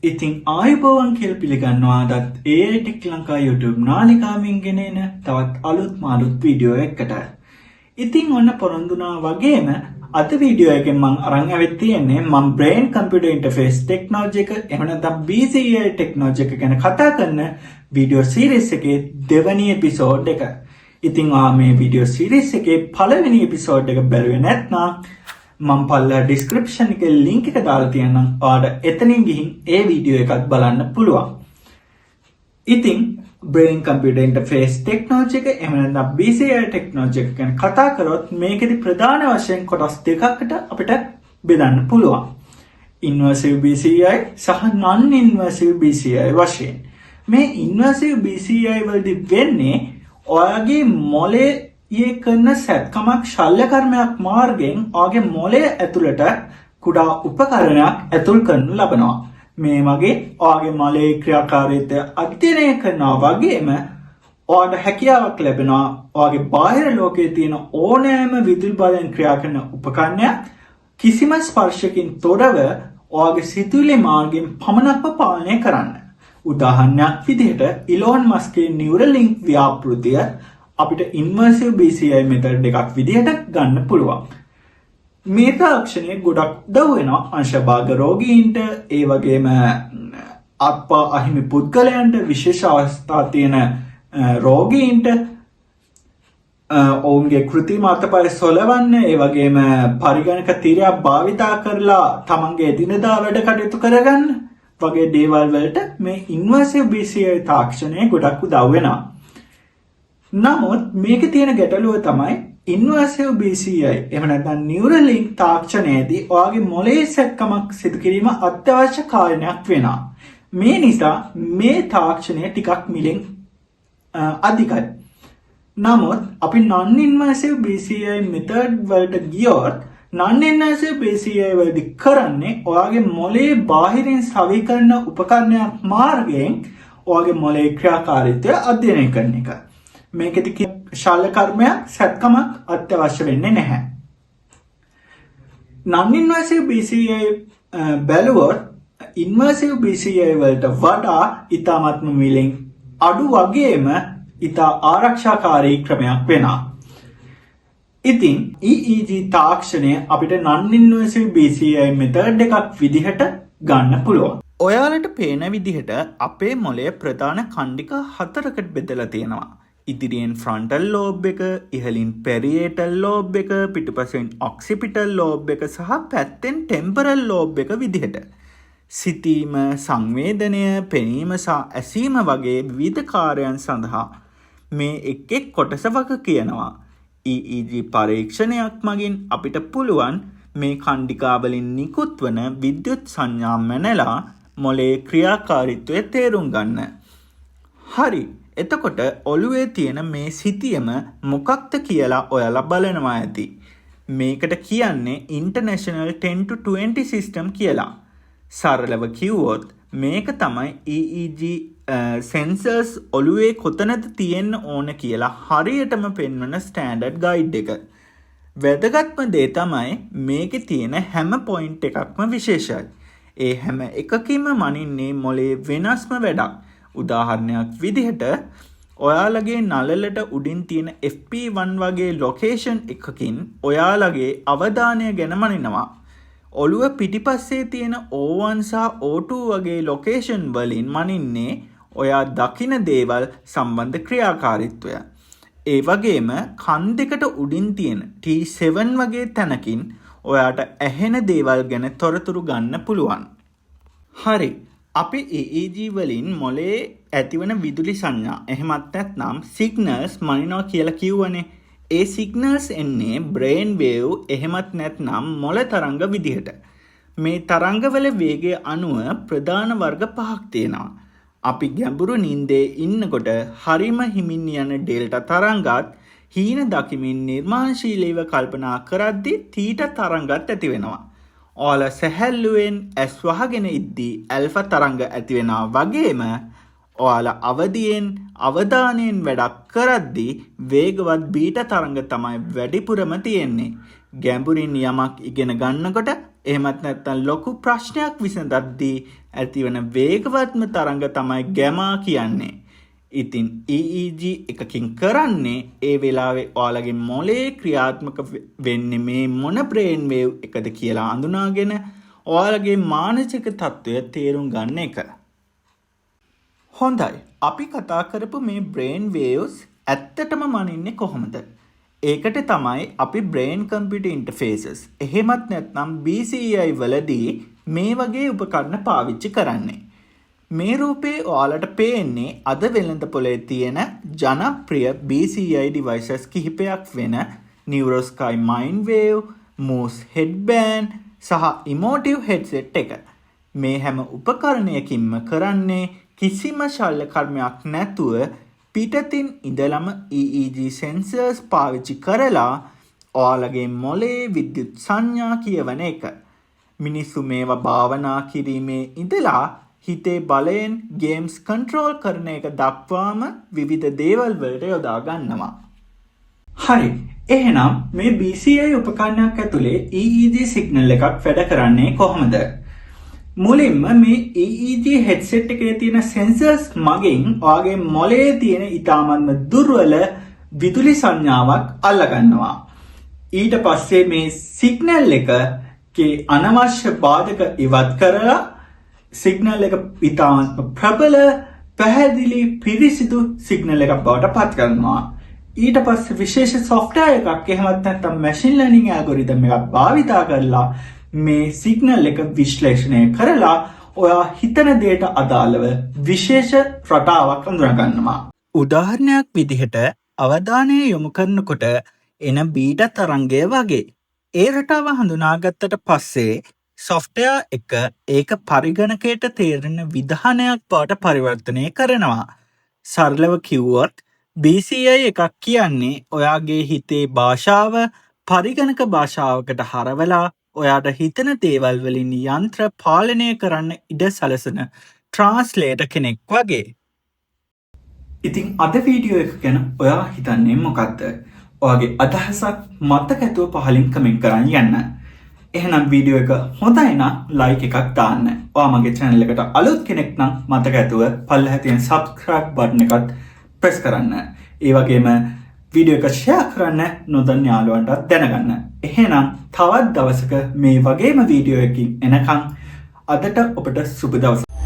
ඉතින් ආයුබෝවන් කියලා පිළිගන්නවා අදත් AI Tech ලංකා YouTube නාලිකාවෙන් ගෙනෙන තවත් අලුත් මාළුත් වීඩියෝ එකකට. ඉතින් ඔන්න පොරොන්දුනා වගේම අද වීඩියෝ එකෙන් මම අරන් ඇවිත් තියෙන්නේ මම brain computer interface technology එක එහෙම නැත්නම් BCI technology එක ගැන කතා කරන වීඩියෝ series එකේ දෙවැනි එපිසෝඩ් එක. ඉතින් මේ වීඩියෝ series එකේ පළවෙනි එපිසෝඩ් එක බැලුවේ නැත්නම් මම පල්ලා description එකේ link එක දාලා තියෙනම් ඔයාලට එතනින් ගිහින් ඒ වීඩියෝ එකත් බලන්න පුළුවන්. ඉතින් brain computer interface technology එක එහෙම නැත්නම් BCI technology එක ගැන කතා කරොත් මේකෙදි ප්‍රධාන වශයෙන් කොටස් දෙකකට අපිට බෙදන්න පුළුවන්. Inversive BCI සහ non-inversive BCI වශයෙන්. මේ inversive BCI වලදී වෙන්නේ ඔයාගේ මොලේ ये කරන සැත්කමක් ශල්‍ය කර්මයක් මාර්ගයෙන් ඔයාගේ මොළය ඇතුළට කුඩා උපකරණයක් ඇතුල් කරනු ලබනවා. මේ වගේ ඔයාගේ මොළයේ ක්‍රියාකාරීත්වය අධ්‍යයනය කරනවා වගේම ඔයාට හැකියාවක් ලැබෙනවා ඔයාගේ බාහිර ලෝකයේ තියෙන ඕනෑම විදුලි බලෙන් ක්‍රියා කරන උපකරණයක් කිසිම ස්පර්ශකින් තොරව ඔයාගේ සිතුවිලි මාර්ගයෙන් පමණක්ම පාලනය කරන්න. උදාහරණයක් විදිහට ඉලෝන් මස්ක්ගේ නියුරලින්ක් ව්‍යාපෘතිය අපිට ඉන්වර්සිව් BCI මෙතඩ් එකක් විදිහට ගන්න පුළුවන්. මේ තාක්ෂණය ගොඩක් උදව් වෙනවා අංශභාග රෝගීන්ට, ඒ වගේම අත්පා අහිමි පුද්ගලයන්ට, විශේෂ අවස්ථා තියෙන රෝගීන්ට ඔවුන්ගේ කෘත්‍රිම අතපය සොලවන්න, ඒ වගේම පරිගණක තීරයක් භාවිතා කරලා තමන්ගේ එදිනෙදා වැඩ කටයුතු කරගන්න වගේ දේවල් වලට මේ ඉන්වර්සිව් BCI තාක්ෂණය ගොඩක් උදව් වෙනවා. නමුත් මේකේ තියෙන ගැටලුව තමයි ඉන්වර්සිව් BCI එහෙම නැත්නම් නියුරලින්ක් තාක්ෂණයේදී ඔයාගේ මොළයේ සැත්කමක් සිදු කිරීම අත්‍යවශ්‍ය කාරණයක් වෙනවා. මේ නිසා මේ තාක්ෂණය ටිකක් මිලෙන් අධිකයි. නමුත් අපි non-invasive BCI method වලට ගියොත් non-invasive BCI වලදී කරන්නේ ඔයාගේ මොළයේ බාහිරින් සවි කරන උපකරණයක් මාර්ගයෙන් ඔයාගේ මොළයේ ක්‍රියාකාරීත්වය අධ්‍යයනය කරන එක. මේකෙදි ශල්‍ය කර්මයක් සැත්කමක් අත්‍යවශ්‍ය වෙන්නේ නැහැ. non-invasive BCI බැලුවොත් invasive BCI වලට වඩා ඉතාමත්ම මිලෙන් අඩු වගේම ඉතා ආරක්ෂාකාරී ක්‍රමයක් වෙනවා. ඉතින් EEG තාක්ෂණය අපිට non-invasive BCI method එකක් විදිහට ගන්න පුළුවන්. ඔයාලට පේන විදිහට අපේ මොළය ප්‍රධාන කණ්ඩික 4කට බෙදලා තියෙනවා. ඉදිරියෙන් ෆ්‍රන්ටල් ලෝබ් එක, ඉහලින් පෙරියේටල් ලෝබ් එක, පිටුපසින් ඔක්සිපිටල් ලෝබ් එක සහ පැත්තෙන් ටෙම්පරල් ලෝබ් එක විදිහට. සිතීම, සංවේදනය, පෙනීම සහ ඇසීම වගේ විවිධ කාර්යයන් සඳහා මේ එක් එක් කොටස වග කියනවා. EEG පරීක්ෂණයක් මගින් අපිට පුළුවන් මේ කණ්ඩිකාවලින් නිකුත් වන විද්‍යුත් සංඥා මැනලා මොළයේ ක්‍රියාකාරීත්වය තේරුම් ගන්න. හරි. එතකොට ඔළුවේ තියෙන මේ සිතියම මොකක්ද කියලා ඔයාලා බලනවා ඇති. මේකට කියන්නේ International 10-20 System කියලා. සරලව කිව්වොත් මේක තමයි EEG sensors ඔළුවේ කොතනද තියෙන්න ඕන කියලා හරියටම පෙන්වන ස්ටෑන්ඩඩ් ගයිඩ් එක. වැදගත්ම දේ තමයි මේකේ තියෙන හැම පොයින්ට් එකක්ම විශේෂයි. ඒ හැම එකකින්ම මනින්නේ මොලේ වෙනස්ම වැඩක්. උදාහරණයක් විදිහට ඔයාලගේ නළලට උඩින් තියෙන FP1 වගේ ලොකේෂන් එකකින් ඔයාලගේ අවධානය ගැන මනිනවා. ඔළුව පිටිපස්සේ තියෙන O1 සහ O2 වගේ ලොකේෂන් වලින් මනින්නේ ඔයා දකින දේවල් සම්බන්ධ ක්‍රියාකාරීත්වය. ඒ වගේම කන් දෙකට උඩින් තියෙන T7 වගේ තැනකින් ඔයාට ඇහෙන දේවල් ගැන තොරතුරු ගන්න පුළුවන්. හරි. අපි EEG වලින් මොලේ ඇතිවන විදුලි සංඥා එහෙමත් නැත්නම් සිග්නල්ස් මනිනවා කියලා කිව්වනේ. ඒ සිග්නල්ස් එන්නේ බ්‍රේන් වේව් එහෙමත් නැත්නම් මොළ තරංග විදිහට. මේ තරංගවල වේගය අනුව ප්‍රධාන වර්ග 5ක් තියෙනවා. අපි ගැඹුරු නින්දේ ඉන්නකොට හරිම හිමින් යන ඩෙල්ටා තරංගات හීන දකිමින් නිර්මාණශීලීව කල්පනා කරද්දී තීටා තරංගات ඇති වෙනවා. ඔයාලා සැහැල්ලුවෙන් ඇස් වහගෙන ඉද්දී ඇල්ෆා තරංග ඇති වෙනවා වගේම ඔයාලා අවදියෙන් අවධානයෙන් වැඩක් කරද්දී වේගවත් බීටා තරංග තමයි වැඩිපුරම තියෙන්නේ. ගැඹුරින් යමක් ඉගෙන ගන්නකොට එහෙමත් නැත්නම් ලොකු ප්‍රශ්නයක් විසඳද්දී ඇතිවන වේගවත්ම තරංග තමයි ගැමා කියන්නේ. ඉතින් EEG එකකින් කරන්නේ ඒ වෙලාවේ ඔයාලගේ මොලේ ක්‍රියාත්මක වෙන්නේ මේ මොන බ්‍රේන් වේව් එකද කියලා අඳුනාගෙන ඔයාලගේ මානසික තත්ත්වය තේරුම් ගන්න එක. හොඳයි. අපි කතා කරපු මේ බ්‍රේන් වේව්ස් ඇත්තටම මනින්නේ කොහොමද? ඒකට තමයි අපි බ්‍රේන් කම්පියුටර් ඉන්ටර්ෆේසස් එහෙමත් නැත්නම් BCI වලදී මේ වගේ උපකරණ පාවිච්චි කරන්නේ. මේ රූපේ ඔයාලට පේන්නේ අද වෙළඳ පොලේ තියෙන ජනප්‍රිය BCI devices කිහිපයක් වෙන Neurosky Mindwave, Moose headband සහ Emotive headset එක. මේ හැම උපකරණයකින්ම කරන්නේ කිසිම ශල්‍ය කර්මයක් නැතුව පිටතින් ඉඳලම EEG sensors පාවිච්චි කරලා ඔයාලගේ මොලේ විද්‍යුත් සංඥා කියවන එක. මිනිස්සු මේවා භාවනා කිරීමේ ඉඳලා හිතේ බලයෙන් ගේම්ස් කන්ට්‍රෝල් කරන එක දක්වාම විවිධ දේවල් වලට යොදා ගන්නවා. හරි. එහෙනම් මේ BCI උපකරණයක් ඇතුලේ EEG සිග්නල් එකක් වැඩ කරන්නේ කොහොමද? මුලින්ම මේ EEG headset එකේ තියෙන sensors මගින් ඔයාගේ මොලේ තියෙන ඊටාමත්ම දුර්වල විදුලි සංඥාවක් අල්ලගන්නවා. ඊට පස්සේ මේ සිග්නල් එකේ අනවශ්‍ය බාධක ඉවත් කරලා සිග්නල් එක ඊටාමත්ම ප්‍රබල පැහැදිලි පිරිසිදු සිග්නල් එකක් බවට පත් කරනවා. ඊට පස්සේ විශේෂ software එකක් එහෙමත් නැත්නම් machine learning algorithm එකක් භාවිතා කරලා මේ සිග්නල් එක විශ්ලේෂණය කරලා ඔයා හිතන දෙයට අදාළව විශේෂ රටාවක් අඳුන ගන්නවා. උදාහරණයක් විදිහට අවධානය යොමු කරනකොට එන බීටා තරංගය වගේ. ඒ රටාව හඳුනාගත්තට පස්සේ software එක ඒක පරිගණකයට තේරෙන විධානයක් බවට පරිවර්තනය කරනවා. සරලව කිව්වොත් BCI එකක් කියන්නේ ඔයාගේ හිතේ භාෂාව පරිගණක භාෂාවකට හරවලා ඔයාට හිතන දේවල් වලින් යන්ත්‍ර පාලනය කරන්න ඉඩ සලසන ට්‍රාන්ස්ලේටර් කෙනෙක් වගේ. ඉතින් අද වීඩියෝ එක ගැන ඔයා හිතන්නේ මොකක්ද? ඔයාගේ අදහසක් මතක ඇතුව පහලින් කමෙන්ට් කරන්න යන්න. එහෙනම් වීඩියෝ එක හොඳයි නම් ලයික් එකක් දාන්න. ඔයා මගේ channel එකට අලුත් කෙනෙක් නම් මතක ඇතුව පල්ලෙහා තියෙන subscribe button එකත් press කරන්න. ඒ වගේම වීඩියෝ එක share කරන්න නොදන්න යාළුවන්ටත් දැනගන්න. එහෙනම් තවත් දවසක මේ වගේම වීඩියෝ එකකින් එනකන් අදට ඔබට සුබ දවසක්.